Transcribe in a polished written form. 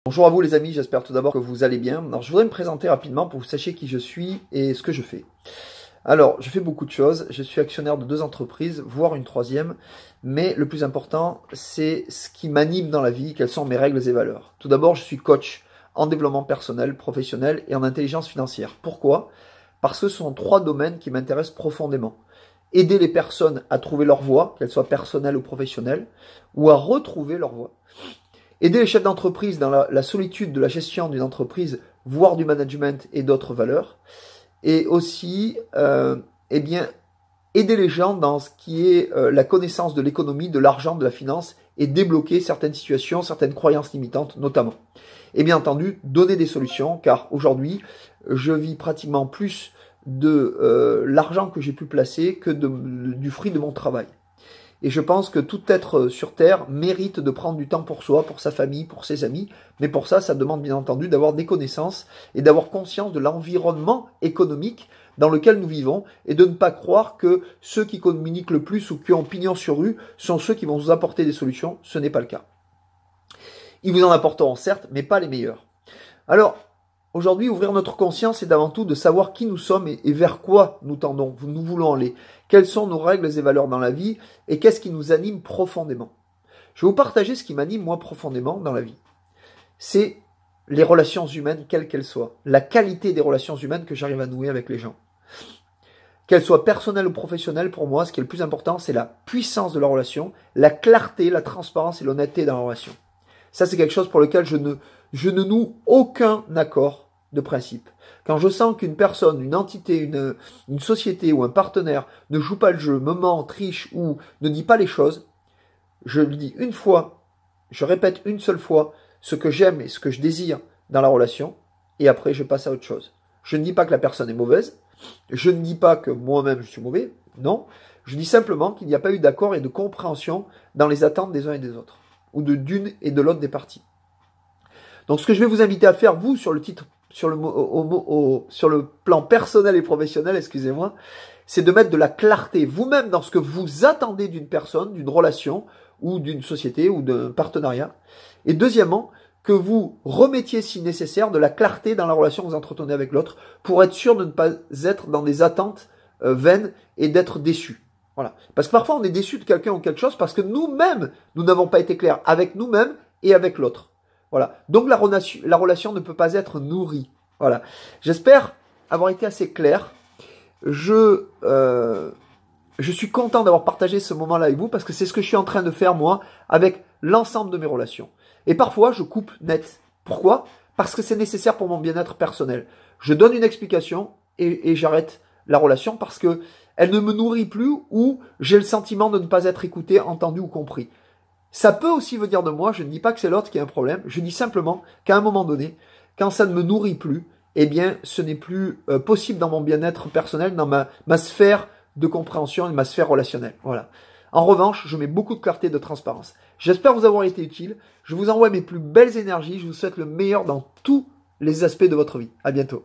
Bonjour à vous les amis, j'espère tout d'abord que vous allez bien. Alors je voudrais me présenter rapidement pour que vous sachiez qui je suis et ce que je fais. Alors, je fais beaucoup de choses, je suis actionnaire de 2 entreprises, voire une 3e, mais le plus important, c'est ce qui m'anime dans la vie, quelles sont mes règles et valeurs. Tout d'abord, je suis coach en développement personnel, professionnel et en intelligence financière. Pourquoi? Parce que ce sont 3 domaines qui m'intéressent profondément. Aider les personnes à trouver leur voie, qu'elles soient personnelles ou professionnelles, ou à retrouver leur voie. Aider les chefs d'entreprise dans la solitude de la gestion d'une entreprise, voire du management et d'autres valeurs. Et aussi, aider les gens dans ce qui est la connaissance de l'économie, de l'argent, de la finance et débloquer certaines situations, certaines croyances limitantes notamment. Et bien entendu, donner des solutions car aujourd'hui, je vis pratiquement plus de l'argent que j'ai pu placer que du fruit de mon travail. Et je pense que tout être sur Terre mérite de prendre du temps pour soi, pour sa famille, pour ses amis. Mais pour ça, ça demande bien entendu d'avoir des connaissances et d'avoir conscience de l'environnement économique dans lequel nous vivons et de ne pas croire que ceux qui communiquent le plus ou qui ont pignon sur rue sont ceux qui vont vous apporter des solutions. Ce n'est pas le cas. Ils vous en apporteront certes, mais pas les meilleurs. Alors, aujourd'hui, ouvrir notre conscience, c'est avant tout de savoir qui nous sommes et vers quoi nous tendons, nous voulons aller. Quelles sont nos règles et valeurs dans la vie et qu'est-ce qui nous anime profondément. Je vais vous partager ce qui m'anime moi profondément dans la vie. C'est les relations humaines, quelles qu'elles soient. La qualité des relations humaines que j'arrive à nouer avec les gens. Qu'elles soient personnelles ou professionnelles, pour moi, ce qui est le plus important, c'est la puissance de la relation, la clarté, la transparence et l'honnêteté dans la relation. Ça, c'est quelque chose pour lequel je ne noue aucun accord de principe. Quand je sens qu'une personne, une entité, une société ou un partenaire ne joue pas le jeu, me ment, triche ou ne dit pas les choses, je le dis une fois, je répète une seule fois ce que j'aime et ce que je désire dans la relation et après je passe à autre chose. Je ne dis pas que la personne est mauvaise, je ne dis pas que moi-même je suis mauvais, non. Je dis simplement qu'il n'y a pas eu d'accord et de compréhension dans les attentes des uns et des autres ou d'une et de l'autre des parties. Donc ce que je vais vous inviter à faire, vous, sur le plan personnel et professionnel, excusez-moi, c'est de mettre de la clarté vous-même dans ce que vous attendez d'une personne, d'une relation ou d'une société ou d'un partenariat. Et deuxièmement, que vous remettiez si nécessaire de la clarté dans la relation que vous entretenez avec l'autre pour être sûr de ne pas être dans des attentes vaines et d'être déçu. Voilà. Parce que parfois on est déçu de quelqu'un ou quelque chose parce que nous-mêmes, nous n'avons pas été clairs avec nous-mêmes et avec l'autre. Voilà. Donc la relation ne peut pas être nourrie. Voilà. J'espère avoir été assez clair. Je suis content d'avoir partagé ce moment-là avec vous parce que c'est ce que je suis en train de faire moi avec l'ensemble de mes relations. Et parfois je coupe net. Pourquoi? Parce que c'est nécessaire pour mon bien-être personnel. Je donne une explication et j'arrête la relation parce que elle ne me nourrit plus ou j'ai le sentiment de ne pas être écouté, entendu ou compris. Ça peut aussi venir de moi, je ne dis pas que c'est l'autre qui a un problème, je dis simplement qu'à un moment donné, quand ça ne me nourrit plus, eh bien ce n'est plus possible dans mon bien-être personnel, dans ma sphère de compréhension et ma sphère relationnelle. Voilà. En revanche, je mets beaucoup de clarté et de transparence. J'espère vous avoir été utile, je vous envoie mes plus belles énergies, je vous souhaite le meilleur dans tous les aspects de votre vie. À bientôt.